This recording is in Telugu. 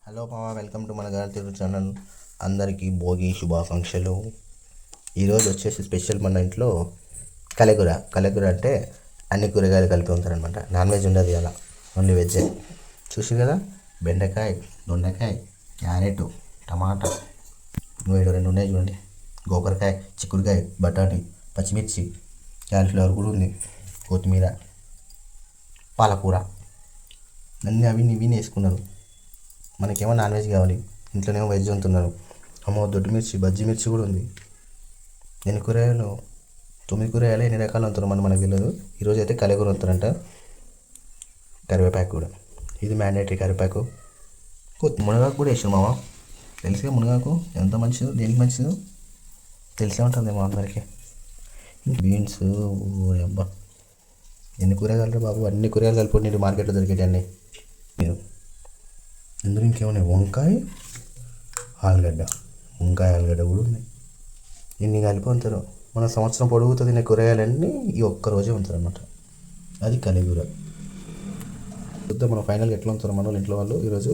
హలో మామ, వెల్కమ్ టు మన గారి తెలుగు ఛానల్. అందరికీ భోగి శుభాకాంక్షలు. ఈరోజు వచ్చేసి స్పెషల్ మన ఇంట్లో కలెకూర. కలెకూర అంటే అన్ని కూరగాయలు కలిపి ఉంటారనమాట. నాన్ వెజ్ ఉండదు అలా, ఓన్లీ వెజ్జే. చూసి కదా, బెండకాయ, దొండకాయ, క్యారెట్, టమాటా, రెండు ఉన్నాయి చూడండి, గోకరకాయ, చిక్కుడుకాయ, బఠానీ, పచ్చిమిర్చి, క్యాలీఫ్లవర్ కూడా ఉంది, కొత్తిమీర, పాలకూర, అన్నీ అవి ఇవి వేసుకున్నారు. మనకేమో నాన్ వెజ్ కావాలి, ఇంట్లోనేమో వెజ్ వండుతున్నారు. అమ్మో, దొడ్డు మిర్చి, బజ్జి మిర్చి కూడా ఉంది. ఎన్ని కూరగాయలు, 9 కూరగాయలు, ఎన్ని రకాలు వండుతారు మనకు తెలియదు. ఈరోజు అయితే కలెకూర వండుతారంట. కరివేపాకు కూడా, ఇది మ్యాండేటరీ కరివేపాకు. మునగాకు కూడా వేసాం మామ. తెలుసుగా మునగాకు ఎంత మంచిదో, దేనికి మంచిదో తెలిసే ఉంటుంది మా అందరికీ. బీన్స్, అబ్బా ఎన్ని కూరగాయలు బాబు, అన్ని కూరగాయలు కలిపి మార్కెట్లో దొరికేటండి. మీరు ఇందులో ఇంకేమున్నాయి, వంకాయ, ఆలుగడ్డ, ఆలుగడ్డ కూడా ఉన్నాయి. ఇన్ని కలిపి ఉంటారు. మన సంవత్సరం పొడుగుతో తినే కూరగాయలన్నీ ఈ ఒక్కరోజే ఉంటారు అన్నమాట. అది కలెకూర. చూద్దాం మనం ఫైనల్గా ఎట్లా ఉంటారు మన ఇంట్లో వాళ్ళు ఈరోజు.